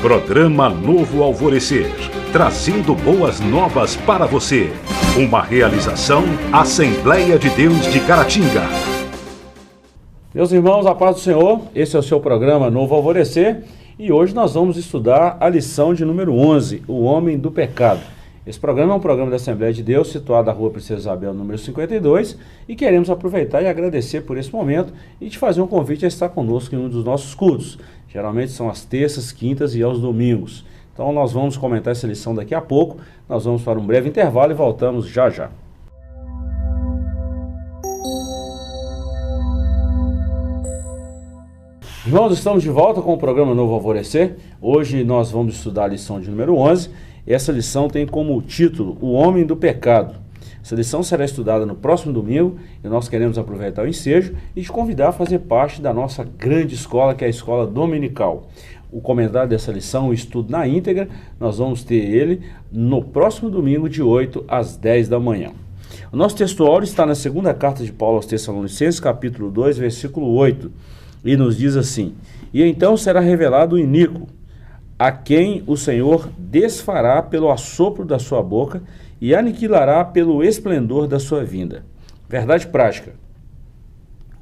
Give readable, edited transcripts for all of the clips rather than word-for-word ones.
Programa Novo Alvorecer, trazendo boas novas para você. Uma realização Assembleia de Deus de Caratinga. Meus irmãos, a paz do Senhor, esse é o seu programa Novo Alvorecer e hoje nós vamos estudar a lição de número 11, O Homem do Pecado. Esse programa é um programa da Assembleia de Deus, situado na rua Princesa Isabel, número 52, e queremos aproveitar e agradecer por esse momento e te fazer um convite a estar conosco em um dos nossos cultos. Geralmente são às terças, quintas e aos domingos. Então nós vamos comentar essa lição daqui a pouco, nós vamos para um breve intervalo e voltamos já já. Irmãos, estamos de volta com o programa Novo Alvorecer. Hoje nós vamos estudar a lição de número 11. Essa lição tem como título O Homem do Pecado. Essa lição será estudada no próximo domingo e nós queremos aproveitar o ensejo e te convidar a fazer parte da nossa grande escola, que é a Escola Dominical. O comentário dessa lição, o estudo na íntegra, nós vamos ter ele no próximo domingo de 8 às 10 da manhã. O nosso textuário está na segunda carta de Paulo aos Tessalonicenses, capítulo 2, versículo 8, e nos diz assim: E então será revelado o iníquo, a quem o Senhor desfará pelo assopro da sua boca e aniquilará pelo esplendor da sua vinda. Verdade prática.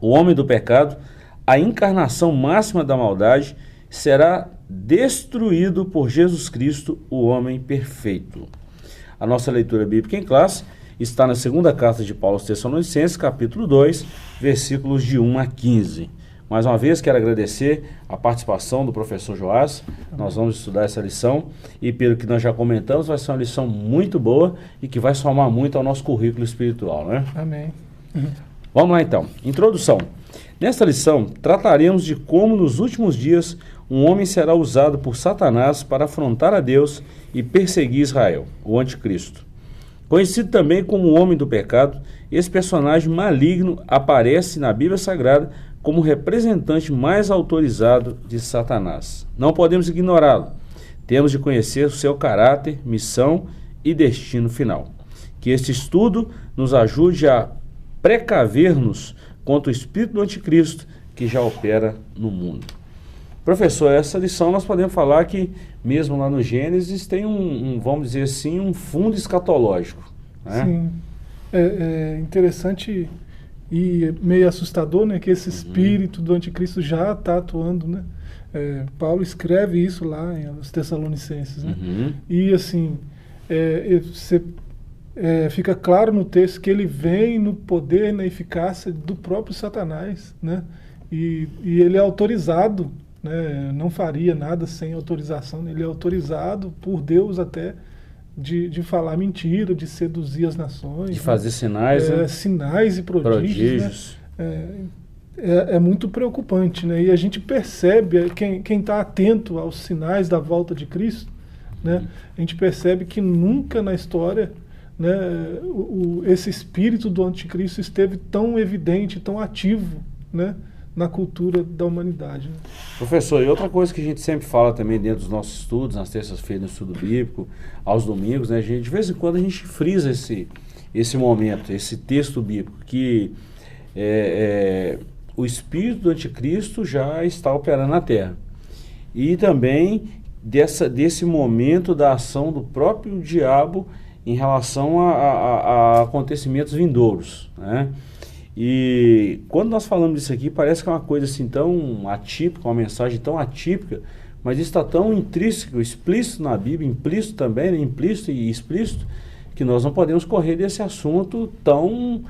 O homem do pecado, a encarnação máxima da maldade, será destruído por Jesus Cristo, o homem perfeito. A nossa leitura bíblica em classe está na segunda carta de Paulo aos Tessalonicenses, capítulo 2, versículos de 1 a 15. Mais uma vez, quero agradecer a participação do professor Joás. Nós vamos estudar essa lição e, pelo que nós já comentamos, vai ser uma lição muito boa e que vai somar muito ao nosso currículo espiritual, né? Amém. Vamos lá então. Introdução. Nesta lição, trataremos de como nos últimos dias um homem será usado por Satanás para afrontar a Deus e perseguir Israel, o anticristo. Conhecido também como o homem do pecado, esse personagem maligno aparece na Bíblia Sagrada como representante mais autorizado de Satanás. Não podemos ignorá-lo. Temos de conhecer o seu caráter, missão e destino final. Que este estudo nos ajude a precaver-nos contra o espírito do anticristo que já opera no mundo. Professor, essa lição nós podemos falar que, mesmo lá no Gênesis, tem vamos dizer assim, um fundo escatológico, né? Sim. É interessante e meio assustador, né, que esse espírito do anticristo já está atuando, né? Paulo escreve isso lá em Os Tessalonicenses, né? E assim, fica claro no texto que ele vem no poder, na eficácia do próprio Satanás, né? E ele é autorizado, né? Não faria nada sem autorização, ele é autorizado por Deus até de falar mentira, de seduzir as nações, de fazer sinais, né? Sinais e prodígios. Né? É muito preocupante, né? E a gente percebe, quem está atento aos sinais da volta de Cristo, né? A gente percebe que nunca na história, né, esse espírito do anticristo esteve tão evidente, tão ativo, né, na cultura da humanidade. Né? Professor, e outra coisa que a gente sempre fala também dentro dos nossos estudos, nas terças-feiras no estudo bíblico, aos domingos, né, de vez em quando a gente frisa esse momento, esse texto bíblico, que o espírito do anticristo já está operando na Terra. E também desse momento da ação do próprio diabo em relação a acontecimentos vindouros, né? E quando nós falamos disso aqui, parece que é uma coisa assim tão atípica, uma mensagem tão atípica, mas isso está tão intrínseco, explícito na Bíblia, implícito também, né? Implícito e explícito, que nós não podemos correr desse assunto tão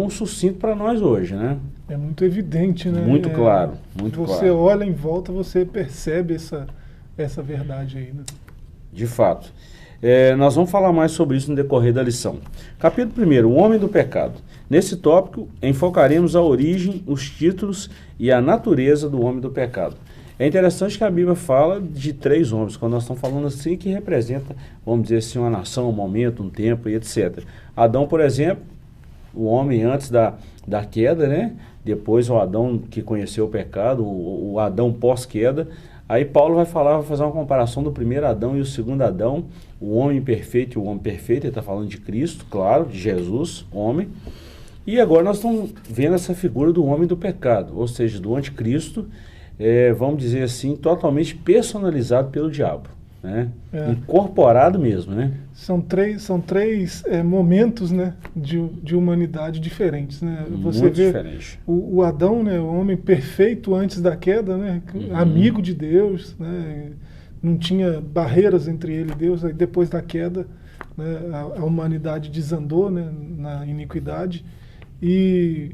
sucinto para nós hoje, né? É muito evidente, né? Muito claro, muito claro. Você olha em volta, você percebe essa verdade aí, né? De fato. Nós vamos falar mais sobre isso no decorrer da lição. Capítulo 1, o homem do pecado. Nesse tópico, enfocaremos a origem, os títulos e a natureza do homem do pecado. É interessante que a Bíblia fala de 3 homens, quando nós estamos falando assim, que representa, vamos dizer assim, uma nação, um momento, um tempo e etc. Adão, por exemplo, o homem antes da queda, né? Depois o Adão que conheceu o pecado, o Adão pós-queda. Aí Paulo vai fazer uma comparação do primeiro Adão e o segundo Adão, o homem perfeito e o homem perfeito. Ele está falando de Cristo, claro, de Jesus, homem. E agora nós estamos vendo essa figura do homem do pecado, ou seja, do anticristo, vamos dizer assim, totalmente personalizado pelo diabo, né? Incorporado mesmo, né? São três momentos, né, de humanidade diferentes, né? Você Muito vê diferente. o Adão, né, o homem perfeito antes da queda, né, amigo de Deus, né, não tinha barreiras entre ele e Deus. Aí depois da queda, né, a humanidade desandou, né, na iniquidade, e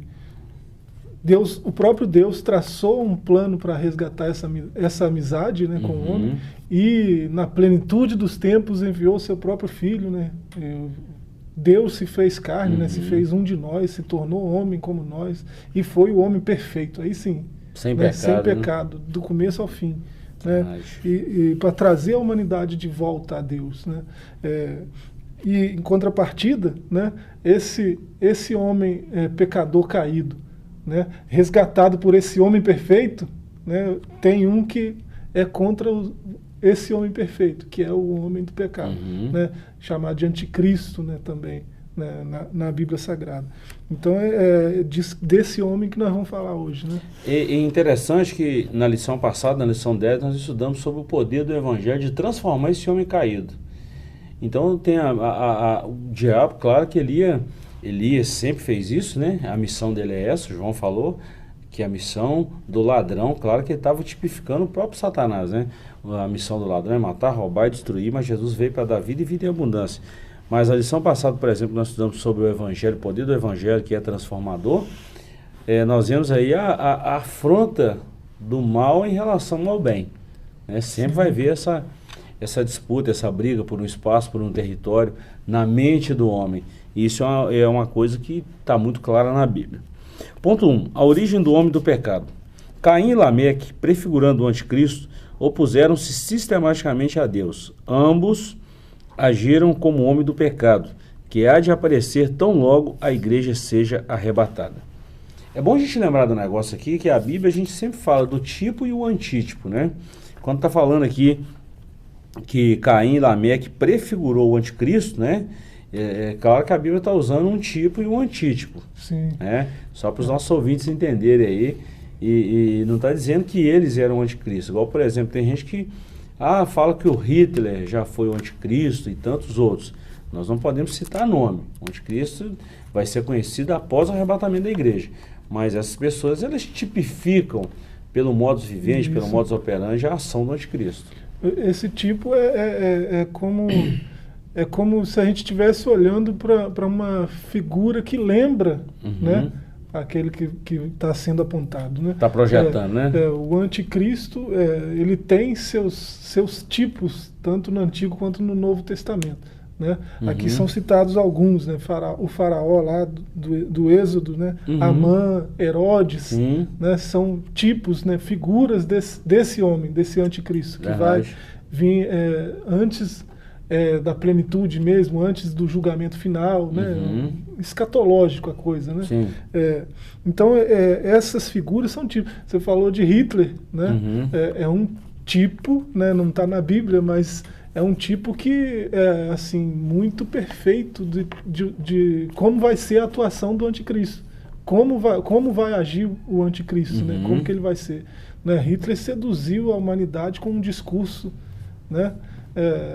o próprio Deus traçou um plano para resgatar essa amizade, né, com o homem, e na plenitude dos tempos enviou seu próprio filho, né? Deus se fez carne, né, se fez um de nós, se tornou homem como nós, e foi o homem perfeito, aí sim, sem né, pecado, sem pecado, do começo ao fim, né? E para trazer a humanidade de volta a Deus, né? E em contrapartida, né, esse homem pecador caído, né, resgatado por esse homem perfeito, né, tem um que é contra esse homem perfeito, que é o homem do pecado, né, chamado de anticristo, né, também, né, na Bíblia Sagrada. Então desse homem que nós vamos falar hoje, né? E interessante que na lição passada, na lição 10, nós estudamos sobre o poder do Evangelho de transformar esse homem caído. Então tem o diabo, claro que Elias sempre fez isso, né? A missão dele é essa, o João falou, que a missão do ladrão, claro que ele estava tipificando o próprio Satanás, né? A missão do ladrão é matar, roubar e destruir, mas Jesus veio para dar vida e vida em abundância. Mas a lição passada, por exemplo, nós estudamos sobre o Evangelho, o poder do Evangelho, que é transformador. Nós vemos aí a afronta do mal em relação ao bem, né? Sempre vai haver essa disputa, essa briga por um espaço, por um território, na mente do homem. Isso é uma coisa que está muito clara na Bíblia. Ponto 1. A origem do homem do pecado. Caim e Lameque, prefigurando o anticristo, opuseram-se sistematicamente a Deus. Ambos agiram como homem do pecado, que há de aparecer tão logo a igreja seja arrebatada. É bom a gente lembrar do negócio aqui, que a Bíblia a gente sempre fala do tipo e o antítipo, né? Quando está falando aqui que Caim e Lameque prefigurou o anticristo, né? É claro que a Bíblia está usando um tipo e um antítipo. Sim. Né? Só para os nossos ouvintes entenderem aí. E não está dizendo que eles eram o anticristo. Igual, por exemplo, tem gente que fala que o Hitler já foi o anticristo e tantos outros. Nós não podemos citar nome. O anticristo vai ser conhecido após o arrebatamento da igreja. Mas essas pessoas, elas tipificam pelo modus vivendi, pelo modus operandi, a ação do anticristo. Esse tipo é como se a gente estivesse olhando para uma figura que lembra, né, aquele que está sendo apontado, né? Está projetando, né? O anticristo, ele tem seus tipos, tanto no Antigo quanto no Novo Testamento, né? Aqui são citados alguns, né? O faraó lá do Êxodo, né? Amã, Herodes, né? São tipos, né? Figuras desse homem, desse anticristo, que vai vir antes da plenitude mesmo, antes do julgamento final, né? Escatológico a coisa, né? Então essas figuras são tipos. Você falou de Hitler, né? É um tipo, né? Não está na Bíblia, mas é um tipo que é assim muito perfeito de como vai ser a atuação do anticristo, como vai agir o anticristo, né? Como que ele vai ser, né? Hitler seduziu a humanidade com um discurso, né?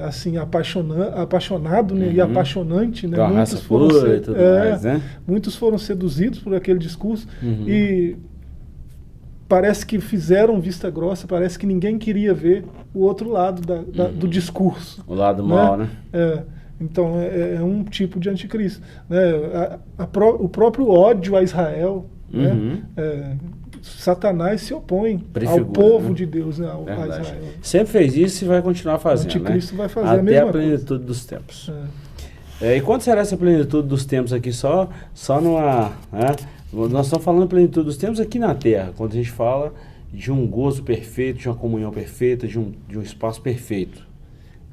Assim, apaixonado, né? E apaixonante, né? Muitos foram seduzidos por aquele discurso e parece que fizeram vista grossa, parece que ninguém queria ver o outro lado do discurso. O lado mal, né? Então é um tipo de anticristo, né? O próprio ódio a Israel, né? Satanás se opõe ao povo de Deus, né? A Israel. Sempre fez isso e vai continuar fazendo. O anticristo vai fazer até a mesma coisa. Até a plenitude dos tempos. E quando será essa plenitude dos tempos aqui? Só numa... Né? Nós estamos falando da plenitude dos tempos aqui na Terra, quando a gente fala de um gozo perfeito, de uma comunhão perfeita, de um espaço perfeito.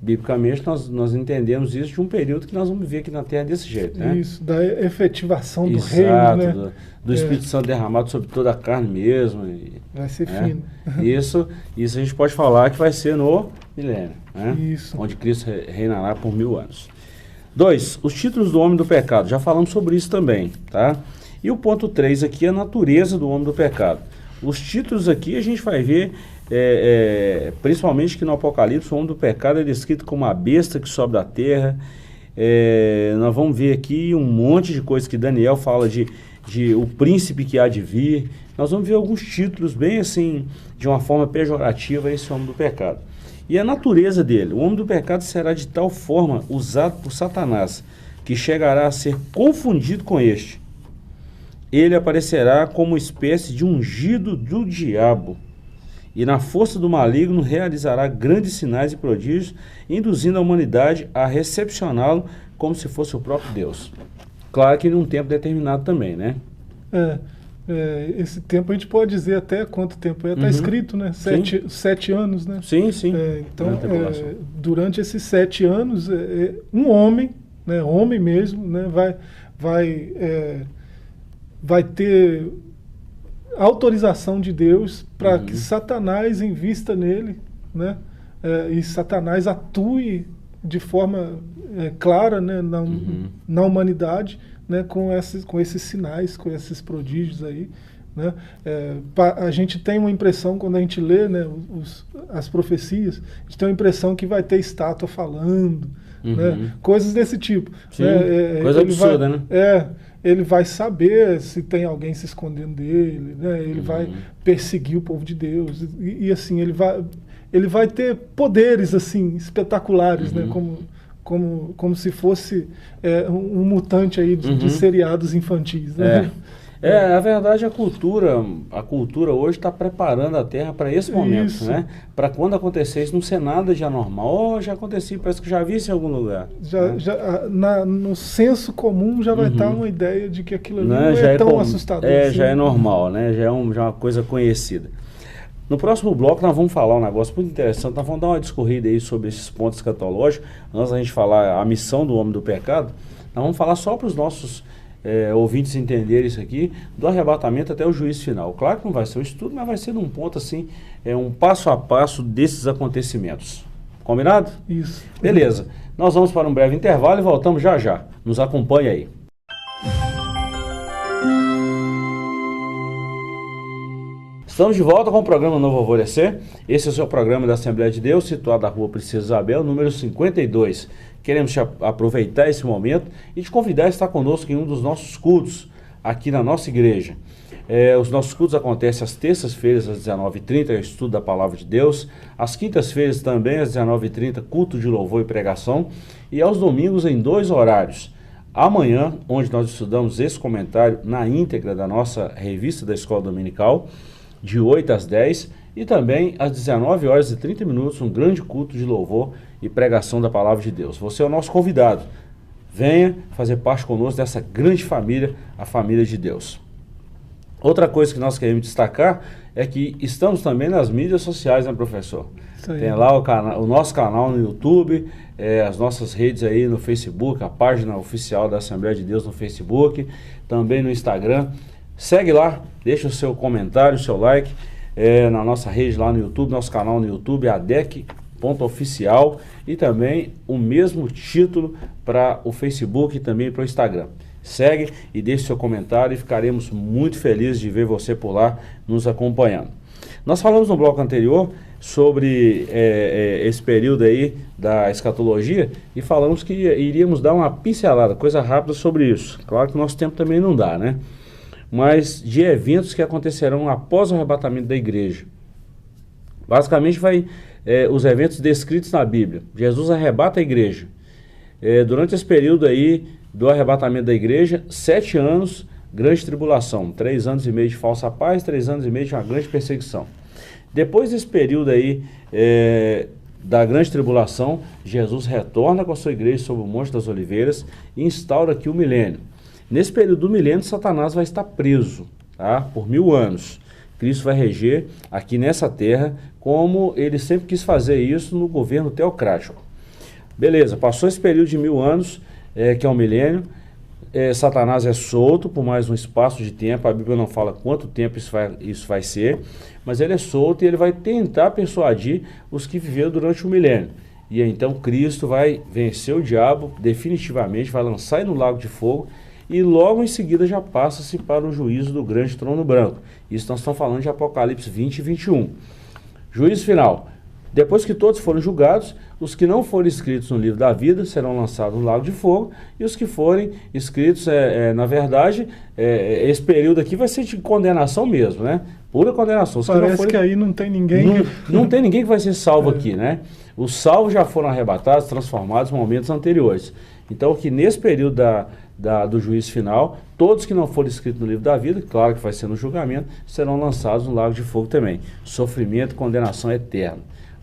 Biblicamente, nós entendemos isso de um período que nós vamos viver aqui na Terra desse jeito, né? Isso, da efetivação do reino, né? Do Espírito Santo derramado sobre toda a carne mesmo. Vai ser fino. Isso a gente pode falar que vai ser no milênio, né? Isso. Onde Cristo reinará por 1000 anos. 2. Os títulos do homem do pecado. Já falamos sobre isso também, tá? E o ponto 3 aqui é a natureza do homem do pecado. Os títulos aqui a gente vai ver, principalmente que no Apocalipse, o homem do pecado é descrito como a besta que sobe da terra. Nós vamos ver aqui um monte de coisas que Daniel fala de o príncipe que há de vir. Nós vamos ver alguns títulos bem assim, de uma forma pejorativa, esse homem do pecado. E a natureza dele, o homem do pecado será de tal forma usado por Satanás, que chegará a ser confundido com este. Ele aparecerá como espécie de ungido do diabo, e na força do maligno realizará grandes sinais e prodígios, induzindo a humanidade a recepcioná-lo como se fosse o próprio Deus. Claro que em um tempo determinado também, né? Esse tempo a gente pode dizer até quanto tempo é. Está escrito, né? 7 anos, né? Sim, sim. Então, durante esses 7 anos, um homem, né, homem mesmo, né, vai ter autorização de Deus para que Satanás invista nele, né? E Satanás atue de forma clara, né, na humanidade, né, com esses sinais, com esses prodígios aí, né? A gente tem uma impressão, quando a gente lê, né, as profecias, a gente tem uma impressão que vai ter estátua falando, né, coisas desse tipo. Sim, coisa absurda, né? Ele vai saber se tem alguém se escondendo dele, né? Ele vai perseguir o povo de Deus, e assim, ele vai ter poderes assim espetaculares, né? Como se fosse um mutante aí de seriados infantis, né? Na verdade, a cultura hoje está preparando a Terra para esse momento, né? Para quando acontecer isso, não ser nada de anormal. Já aconteceu, parece que já vi isso em algum lugar. No senso comum já vai estar uma ideia de que aquilo ali não é tão assustador. Assim. Já é normal, né? Já é uma coisa conhecida. No próximo bloco nós vamos falar um negócio muito interessante, nós vamos dar uma discorrida aí sobre esses pontos escatológicos. Antes da gente falar a missão do homem do pecado, nós vamos falar só para os nossos ouvintes entenderem isso aqui, do arrebatamento até o juízo final. Claro que não vai ser um estudo, mas vai ser num ponto assim, um passo a passo desses acontecimentos. Combinado? Isso. Beleza. Nós vamos para um breve intervalo e voltamos já já. Nos acompanhe aí. Estamos de volta com o programa Novo Alvorecer. Esse é o seu programa da Assembleia de Deus, situado na rua Princesa Isabel, número 52. Queremos aproveitar esse momento e te convidar a estar conosco em um dos nossos cultos aqui na nossa igreja. Os nossos cultos acontecem às terças-feiras às 19h30, é o estudo da Palavra de Deus. Às quintas-feiras também às 19h30, culto de louvor e pregação. E aos domingos em 2 horários. Amanhã, onde nós estudamos esse comentário na íntegra da nossa revista da Escola Dominical, de 8 às 10, e também às 19h30, um grande culto de louvor e pregação da Palavra de Deus. Você é o nosso convidado. Venha fazer parte conosco dessa grande família, a família de Deus. Outra coisa que nós queremos destacar é que estamos também nas mídias sociais, né, professor? Tem lá o nosso canal no YouTube, as nossas redes aí no Facebook, a página oficial da Assembleia de Deus no Facebook, também no Instagram. Segue lá, deixa o seu comentário, o seu like na nossa rede lá no YouTube, nosso canal no YouTube, adec.oficial, e também o mesmo título para o Facebook e também para o Instagram. Segue e deixe seu comentário e ficaremos muito felizes de ver você por lá nos acompanhando. Nós falamos no bloco anterior sobre esse período aí da escatologia e falamos que iríamos dar uma pincelada, coisa rápida sobre isso. Claro que o nosso tempo também não dá, né? Mas de eventos que acontecerão após o arrebatamento da igreja. Basicamente os eventos descritos na Bíblia. Jesus arrebata a igreja. Durante esse período aí do arrebatamento da igreja, 7 anos, grande tribulação, 3 anos e meio de falsa paz, 3 anos e meio de uma grande perseguição. Depois desse período aí da grande tribulação, Jesus retorna com a sua igreja sobre o Monte das Oliveiras e instaura aqui o milênio. Nesse período do milênio, Satanás vai estar preso, tá? Por 1000 anos. Cristo vai reger aqui nessa terra, como ele sempre quis fazer isso no governo teocrático. Beleza, passou esse período de 1000 anos, que é o milênio, Satanás é solto por mais um espaço de tempo, a Bíblia não fala quanto tempo isso vai ser, mas ele é solto e ele vai tentar persuadir os que viveram durante o milênio. E então Cristo vai vencer o diabo definitivamente, vai lançar ele no lago de fogo e logo em seguida já passa-se para o juízo do grande trono branco. Isso nós estamos falando de Apocalipse 20 e 21. Juízo final. Depois que todos forem julgados, os que não forem escritos no livro da vida serão lançados no lago de fogo, e os que forem escritos, na verdade, esse período aqui vai ser de condenação mesmo, né? Pura condenação. Os Parece que, não forem, que aí não tem ninguém não tem ninguém que vai ser salvo aqui, né? Os salvos já foram arrebatados, transformados em momentos anteriores. Então, que nesse período do juízo final, todos que não forem escritos no livro da vida, claro que vai ser no julgamento, serão lançados no lago de fogo também. Sofrimento e condenação eterna.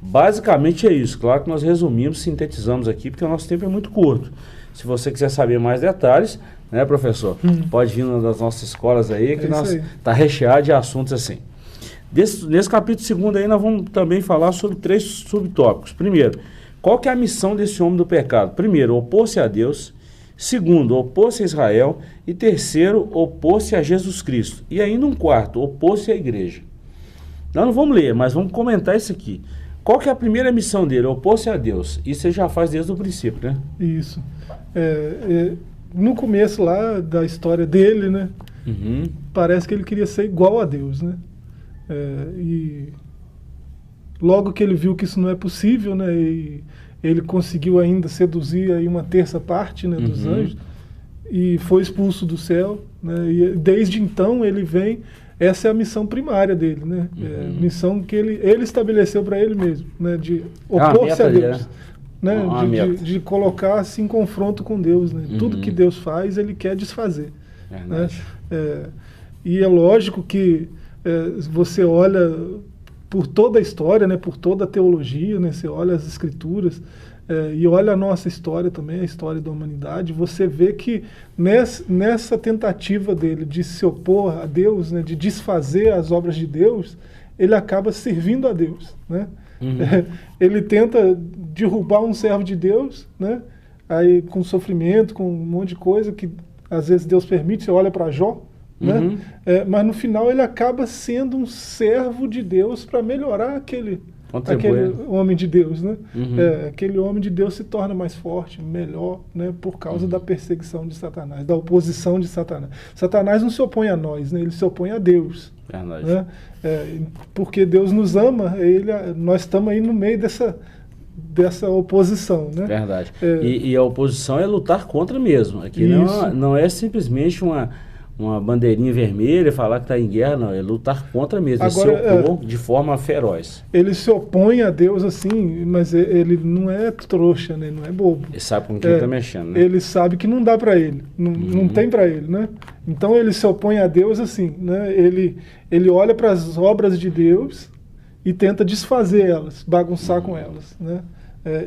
Basicamente é isso. Claro que nós resumimos, sintetizamos aqui, porque o nosso tempo é muito curto. Se você quiser saber mais detalhes, né, professor, pode vir numa das nossas escolas aí, que está recheado de assuntos assim. Nesse capítulo 2 aí, nós vamos também falar sobre 3 subtópicos. Primeiro, qual que é a missão desse homem do pecado? Primeiro, opor-se a Deus. Segundo, opor-se a Israel. E terceiro, opor-se a Jesus Cristo. E ainda um quarto, opor-se à igreja. Nós não vamos ler, mas vamos comentar isso aqui. Qual que é a primeira missão dele? Opor-se a Deus. Isso ele já faz desde o princípio, né? Isso. No começo lá da história dele, né? Parece que ele queria ser igual a Deus, né? E logo que ele viu que isso não é possível, né? E ele conseguiu ainda seduzir aí uma terça parte, né, dos anjos, e foi expulso do céu, né? E desde então ele vem. Essa é a missão primária dele, né? Missão que ele estabeleceu para ele mesmo, né? De opor-se a Deus, né? De colocar-se em confronto com Deus, né? Tudo que Deus faz, ele quer desfazer. Né? E é lógico que você olha por toda a história, né? Por toda a teologia, né? Você olha as escrituras, e olha a nossa história também, a história da humanidade, você vê que nessa tentativa dele de se opor a Deus, né, de desfazer as obras de Deus, ele acaba servindo a Deus, né? Ele tenta derrubar um servo de Deus, né? Aí com sofrimento, com um monte de coisa que às vezes Deus permite, você olha para Jó, né? Mas no final ele acaba sendo um servo de Deus para melhorar aquele homem de Deus, né? Aquele homem de Deus se torna mais forte, melhor, né? Por causa da perseguição de Satanás, da oposição de Satanás. Satanás não se opõe a nós, né? Ele se opõe a Deus. Verdade. Né? Porque Deus nos ama, nós estamos aí no meio dessa oposição, né? Verdade. E a oposição é lutar contra mesmo. Aqui não é simplesmente uma bandeirinha vermelha, falar que está em guerra, não, é lutar contra mesmo, agora, se opor de forma feroz. Ele se opõe a Deus assim, mas ele não é trouxa, né? Não é bobo. Ele sabe com quem ele está mexendo, né? Ele sabe que não dá para ele, não tem para ele, né? Então ele se opõe a Deus assim, né? Ele olha para as obras de Deus e tenta desfazer elas, bagunçar com elas, né?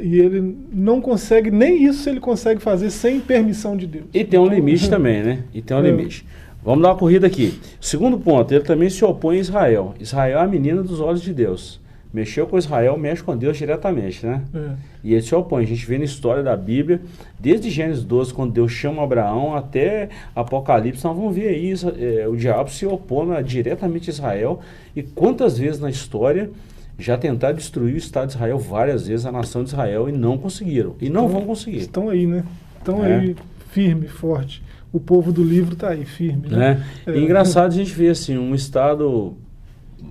E ele não consegue, nem isso ele consegue fazer sem permissão de Deus. E tem um limite também, né? E tem um limite. Vamos dar uma corrida aqui. Segundo ponto, ele também se opõe a Israel. Israel é a menina dos olhos de Deus. Mexeu com Israel, mexe com Deus diretamente, né? E ele se opõe. A gente vê na história da Bíblia, desde Gênesis 12, quando Deus chama Abraão, até Apocalipse, nós vamos ver aí o diabo se opondo diretamente a Israel. E quantas vezes na história já tentaram destruir o Estado de Israel várias vezes, a nação de Israel, e não conseguiram. E não vão conseguir. Estão aí, né? Estão aí, firme, forte. O povo do livro está aí, firme. Né? E engraçado a gente ver assim, um estado,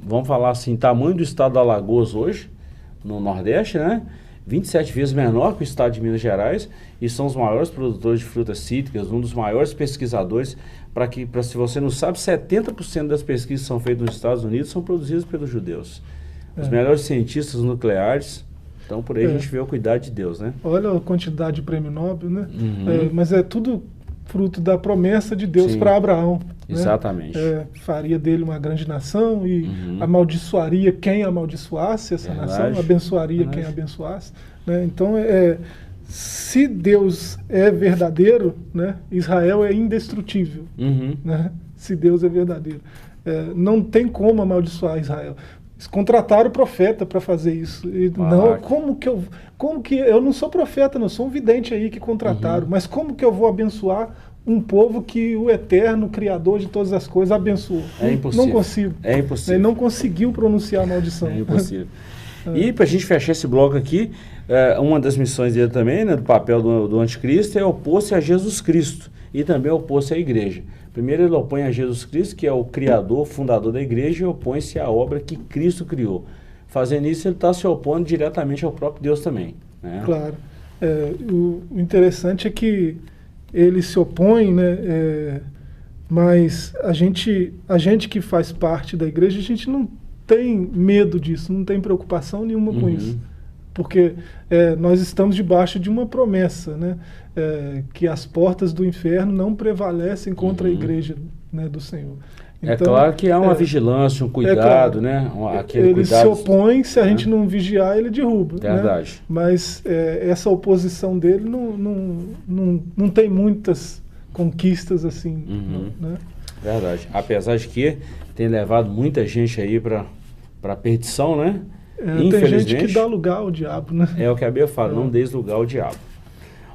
vamos falar assim, tamanho do estado do Alagoas hoje, no Nordeste, né? 27 vezes menor que o estado de Minas Gerais, e são os maiores produtores de frutas cítricas, um dos maiores pesquisadores, se você não sabe, 70% das pesquisas que são feitas nos Estados Unidos são produzidas pelos judeus. Os melhores cientistas nucleares. Então, por aí a gente vê o cuidado de Deus, né? Olha a quantidade de prêmio Nobel, né? Mas é tudo fruto da promessa de Deus para Abraão. Exatamente. Né? Faria dele uma grande nação e amaldiçoaria quem amaldiçoasse essa nação, abençoaria quem abençoasse. Né? Então, se Deus é verdadeiro, né? Israel é indestrutível. Né? Se Deus é verdadeiro. Não tem como amaldiçoar Israel. Eles contrataram o profeta para fazer isso. E não, como que eu não sou profeta, não sou um vidente aí que contrataram, mas como que eu vou abençoar um povo que o eterno Criador de todas as coisas abençoou? É impossível. Não consigo. É impossível. Ele não conseguiu pronunciar a maldição. É impossível. E para a gente fechar esse bloco aqui, uma das missões dele também, né, do papel do anticristo, é opor-se a Jesus Cristo. e também opor-se à igreja. Primeiro ele opõe a Jesus Cristo, que é o criador, fundador da igreja, e opõe-se à obra que Cristo criou. Fazendo isso, ele está se opondo diretamente ao próprio Deus também, né? Claro. O interessante é que ele se opõe, né? Mas a gente que faz parte da igreja, a gente não tem medo disso, não tem preocupação nenhuma com isso. Porque nós estamos debaixo de uma promessa, né? Que as portas do inferno não prevalecem contra a igreja, né, do Senhor. Então, claro que há uma vigilância, um cuidado, claro, né? Aquele ele cuidado, se opõe, se a gente não vigiar, ele derruba. Verdade. Né? Mas essa oposição dele não tem muitas conquistas assim. Né? Verdade. Apesar de que tem levado muita gente aí para a perdição, né? Tem gente que dá lugar ao diabo, né? É o que a Bíblia fala, não dês lugar ao diabo.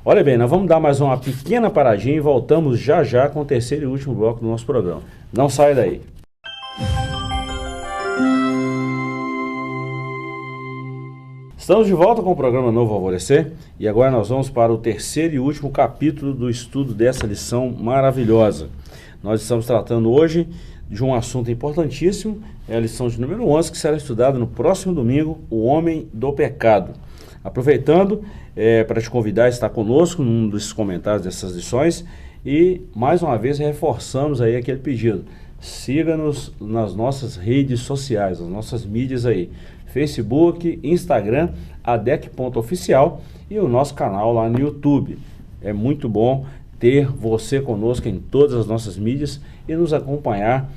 Olha bem, nós vamos dar mais uma pequena paradinha e voltamos já já com o terceiro e último bloco do nosso programa. Não saia daí. Estamos de volta com o programa Novo Alvorecer e agora nós vamos para o terceiro e último capítulo do estudo dessa lição maravilhosa. Nós estamos tratando hoje de um assunto importantíssimo, é a lição de número 11, que será estudada no próximo domingo, o homem do pecado. Aproveitando para te convidar a estar conosco num desses comentários dessas lições e, mais uma vez, reforçamos aí aquele pedido. Siga-nos nas nossas redes sociais, nas nossas mídias aí, Facebook, Instagram, adec.oficial e o nosso canal lá no YouTube. É muito bom ter você conosco em todas as nossas mídias e nos acompanhar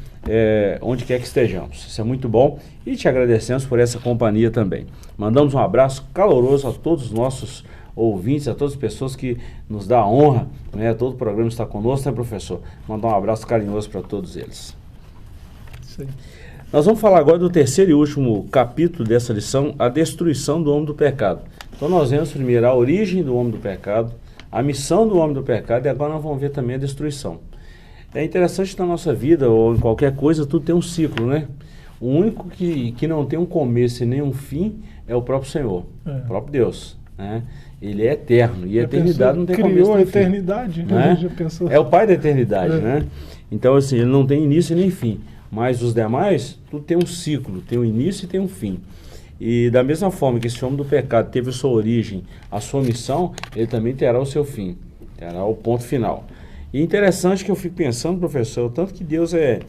onde quer que estejamos. Isso é muito bom e te agradecemos por essa companhia também. Mandamos um abraço caloroso a todos os nossos ouvintes, a todas as pessoas que nos dão a honra, né? Todo o programa está conosco, né, professor? Mandar um abraço carinhoso para todos eles. Sim. Nós vamos falar agora do terceiro e último capítulo dessa lição, a destruição do homem do pecado. Então nós vemos primeiro a origem do homem do pecado, a missão do homem do pecado e agora nós vamos ver também a destruição. É interessante na nossa vida, ou em qualquer coisa, tudo tem um ciclo, né? O único que não tem um começo e nem um fim é o próprio Senhor, o próprio Deus, né? Ele é eterno, e a eternidade não tem começo nem fim. Criou a eternidade, né? Já pensou. É o pai da eternidade, né? Então, assim, ele não tem início e nem fim. Mas os demais, tudo tem um ciclo, tem um início e tem um fim. E da mesma forma que esse homem do pecado teve a sua origem, a sua missão, ele também terá o seu fim, terá o ponto final. E interessante que eu fico pensando, professor, o tanto que Deus é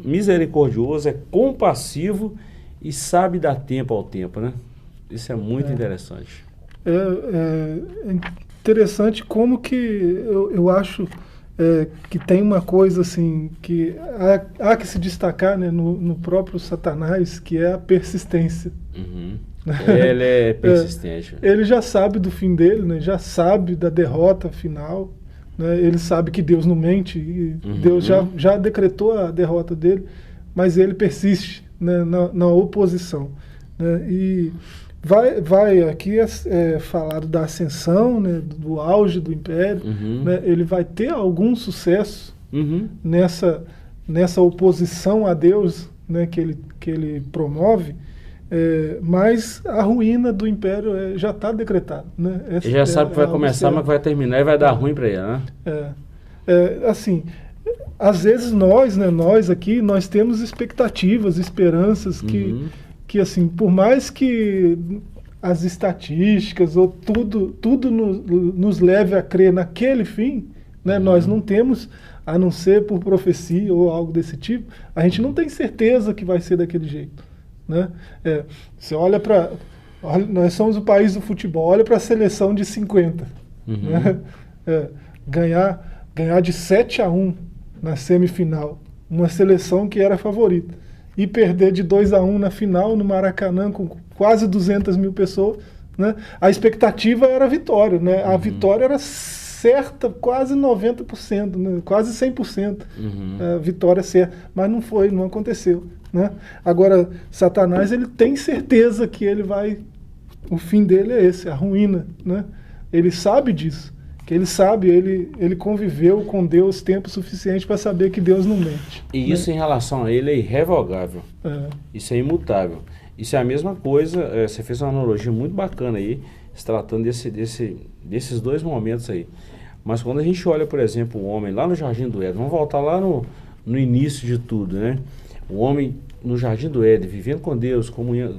misericordioso, é compassivo e sabe dar tempo ao tempo, né? Isso é muito interessante. É interessante como que eu acho que tem uma coisa assim que há que se destacar, né, no próprio Satanás, que é a persistência. Ele é persistente. Ele já sabe do fim dele, né, já sabe da derrota final, né, ele sabe que Deus não mente, e Deus já decretou a derrota dele, mas ele persiste, né, na oposição. Né, e vai aqui falado da ascensão, né, do auge do império, né, ele vai ter algum sucesso nessa oposição a Deus, né, que ele promove, mas a ruína do império já está decretada. Né? Ele já sabe que vai começar, mas que vai terminar e vai dar ruim para ele, né? Assim, às vezes nós aqui, nós temos expectativas, esperanças que assim, por mais que as estatísticas ou tudo nos leve a crer naquele fim, né, nós não temos, a não ser por profecia ou algo desse tipo, a gente não tem certeza que vai ser daquele jeito. Né? Você olha para... Nós somos o país do futebol, olha para a seleção de 50. Né? Ganhar de 7-1 na semifinal, uma seleção que era favorita. E perder de 2-1 na final, no Maracanã, com quase 200 mil pessoas, né? A expectativa era a vitória, né? A vitória era certa, quase 90%, né? Quase 100%. A vitória certa, mas não foi, não aconteceu. Né? Agora, Satanás, ele tem certeza que ele vai... O fim dele é esse, a ruína. Né? Ele sabe disso. Que ele sabe, ele conviveu com Deus tempo suficiente para saber que Deus não mente. E isso, né, em relação a ele é irrevogável. Isso é imutável. Isso é a mesma coisa, você fez uma analogia muito bacana aí, se tratando desses dois momentos aí. Mas quando a gente olha, por exemplo, o homem lá no Jardim do Éden, vamos voltar lá no início de tudo, né? O homem no Jardim do Éden, vivendo com Deus,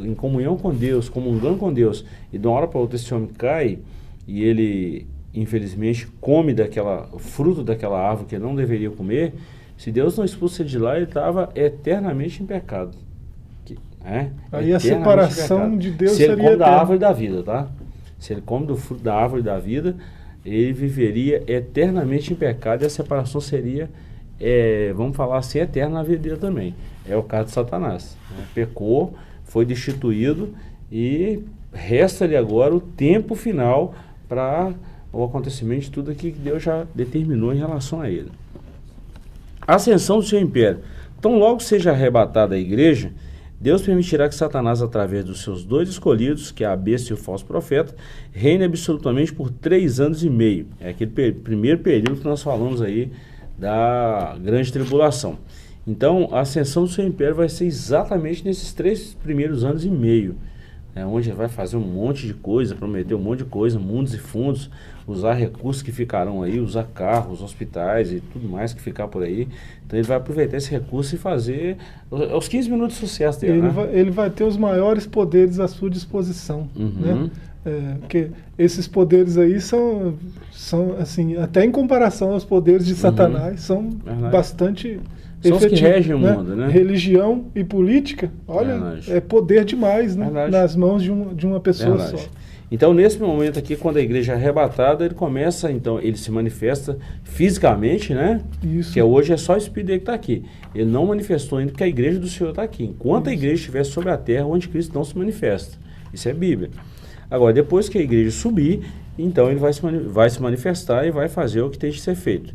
em comunhão com Deus, comungando com Deus, e de uma hora para outra esse homem cai e ele, infelizmente, come fruto daquela árvore que ele não deveria comer. Se Deus não expulsa ele de lá, ele estava eternamente em pecado. Aí a separação de Deus seria se ele come da eterna. árvore da vida, tá? Se ele come do fruto da árvore da vida, ele viveria eternamente em pecado e a separação seria, vamos falar assim, eterna na vida dele também. É o caso de Satanás. Né? Pecou, foi destituído e resta-lhe agora o tempo final para o acontecimento de tudo aquilo que Deus já determinou em relação a ele. A ascensão do seu império. Tão logo seja arrebatada a igreja, Deus permitirá que Satanás, através dos seus 2 escolhidos, que é a besta e o falso profeta, reine absolutamente por 3 anos e meio. É aquele primeiro período que nós falamos aí da grande tribulação. Então, a ascensão do seu império vai ser exatamente nesses 3 primeiros anos e meio, onde ele vai fazer um monte de coisa, prometer um monte de coisa, mundos e fundos, usar recursos que ficarão aí, usar carros, hospitais e tudo mais que ficar por aí. Então ele vai aproveitar esse recurso e fazer os 15 minutos de sucesso dele. Ele vai ter os maiores poderes à sua disposição, né? Porque esses poderes aí são assim, até em comparação aos poderes de Satanás, são bastante são os que regem o né? mundo, né? Religião e política, olha, é poder demais, né? Nas mãos de uma pessoa só. Então, nesse momento aqui, quando a igreja é arrebatada, ele começa, então, ele se manifesta fisicamente, né? Isso. Que hoje é só o Espírito dele que está aqui. Ele não manifestou ainda porque a igreja do Senhor está aqui. Enquanto a igreja estiver sobre a terra, o anticristo não se manifesta. Isso é Bíblia. Agora, depois que a igreja subir, então ele vai se manifestar e vai fazer o que tem de ser feito.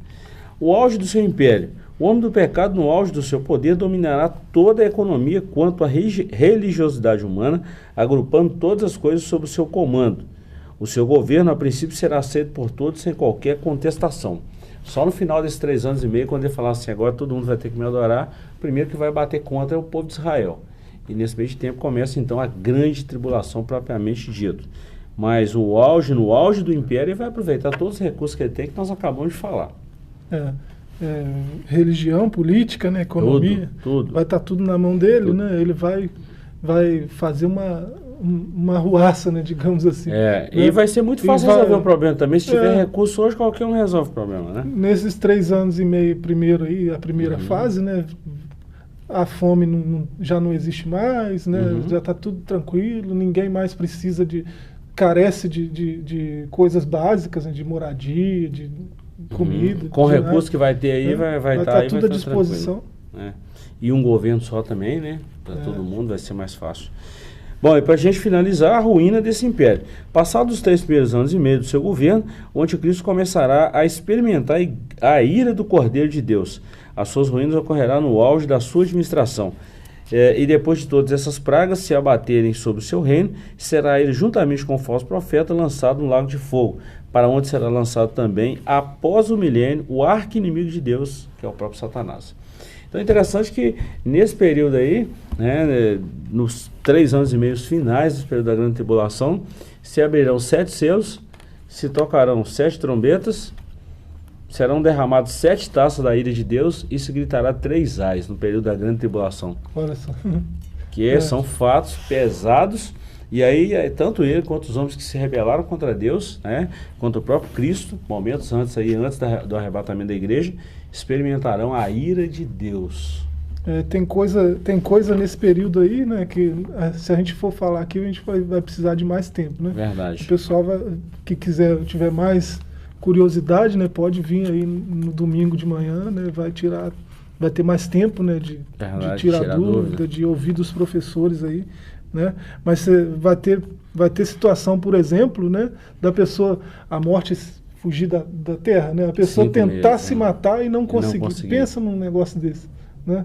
O auge do seu império. O homem do pecado, no auge do seu poder, dominará toda a economia quanto à religiosidade humana, agrupando todas as coisas sob o seu comando. O seu governo, a princípio, será aceito por todos sem qualquer contestação. Só no final desses 3 anos e meio, quando ele falar assim, agora todo mundo vai ter que me adorar, o primeiro que vai bater contra é o povo de Israel. E nesse meio de tempo começa então a grande tribulação propriamente dito. Mas no auge do império, ele vai aproveitar todos os recursos que ele tem, que nós acabamos de falar. Religião, política, né, economia, tudo. vai estar tudo na mão dele, né? Ele vai fazer uma arruaça, né, digamos assim. Né? E vai ser muito fácil resolver o problema também. Se tiver recurso hoje, qualquer um resolve o problema, né? Nesses 3 anos e meio primeiro aí, a primeira fase, né? A fome já não existe mais, né? Já está tudo tranquilo, ninguém mais carece de coisas básicas, né, de moradia, de comida. Com o recurso que vai ter aí, vai estar tudo à disposição. Né? E um governo só também, né? Para todo mundo vai ser mais fácil. Bom, e para a gente finalizar, a ruína desse império. Passados os 3 primeiros anos e meio do seu governo, o anticristo começará a experimentar a ira do Cordeiro de Deus. As suas ruínas ocorrerão no auge da sua administração. E depois de todas essas pragas se abaterem sobre o seu reino, será ele, juntamente com o falso profeta, lançado no lago de fogo, para onde será lançado também, após o milênio, o arqui-inimigo de Deus, que é o próprio Satanás. Então é interessante que nesse período aí, né, nos 3 anos e meio finais do período da grande tribulação, se abrirão 7 selos, se tocarão 7 trombetas, serão derramados 7 taças da ira de Deus e se gritará 3 ais no período da grande tribulação. Olha só. Que são fatos pesados. E aí, tanto ele quanto os homens que se rebelaram contra Deus, né, contra o próprio Cristo, momentos antes do arrebatamento da igreja, experimentarão a ira de Deus. Tem coisa nesse período aí, né, que se a gente for falar aqui, a gente vai precisar de mais tempo, né? Verdade. O pessoal que tiver mais curiosidade, né, pode vir aí no domingo de manhã, né, vai ter mais tempo, né, de tirar dúvida, de ouvir dos professores aí, né? Mas você vai ter situação, por exemplo, né, da pessoa, a morte fugir da terra, né? A pessoa tentar se matar e não conseguir. Pensa num negócio desse, né?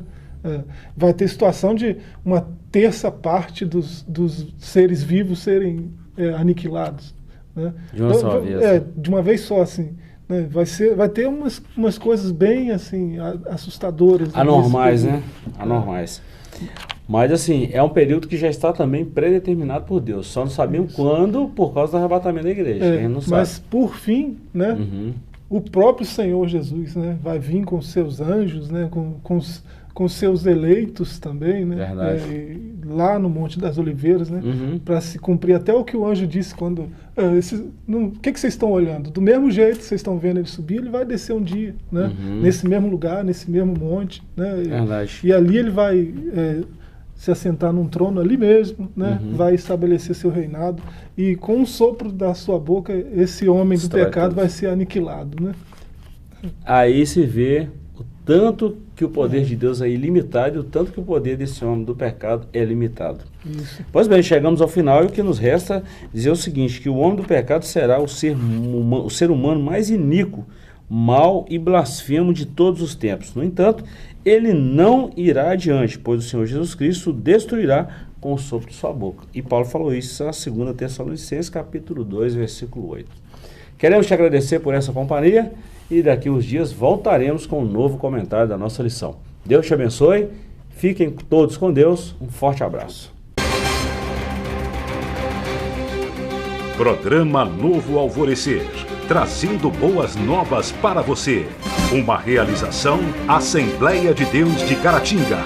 Vai ter situação de uma terça parte dos seres vivos serem aniquilados, né? De uma só vez. De uma vez só, assim. Né? Vai ter umas coisas bem assim assustadoras. Anormais, né? Anormais. Mas assim, é um período que já está também predeterminado por Deus. Só não sabemos quando, por causa do arrebatamento da igreja. A gente não sabe. Mas por fim, né? o próprio Senhor Jesus, né, vai vir com seus anjos, né, com seus eleitos também, né, lá no Monte das Oliveiras, né, para se cumprir até o que o anjo disse quando... o que vocês estão olhando? Do mesmo jeito que vocês estão vendo ele subir, ele vai descer um dia, né, nesse mesmo lugar, nesse mesmo monte, né, e ali ele vai se assentar num trono ali mesmo, né, vai estabelecer seu reinado, e com um sopro da sua boca, esse homem do pecado vai ser aniquilado, né. Aí se vê o tanto que o poder de Deus é ilimitado e o tanto que o poder desse homem do pecado é limitado. Isso. Pois bem, chegamos ao final e o que nos resta dizer o seguinte, que o homem do pecado será o ser humano mais iníquo, mau e blasfemo de todos os tempos. No entanto, ele não irá adiante, pois o Senhor Jesus Cristo o destruirá com o sopro de sua boca. E Paulo falou isso na 2 Tessalonicenses, capítulo 2, versículo 8. Queremos te agradecer por essa companhia e daqui uns dias voltaremos com um novo comentário da nossa lição. Deus te abençoe, fiquem todos com Deus, um forte abraço. Programa Novo Alvorecer, trazendo boas novas para você. Uma realização Assembleia de Deus de Caratinga.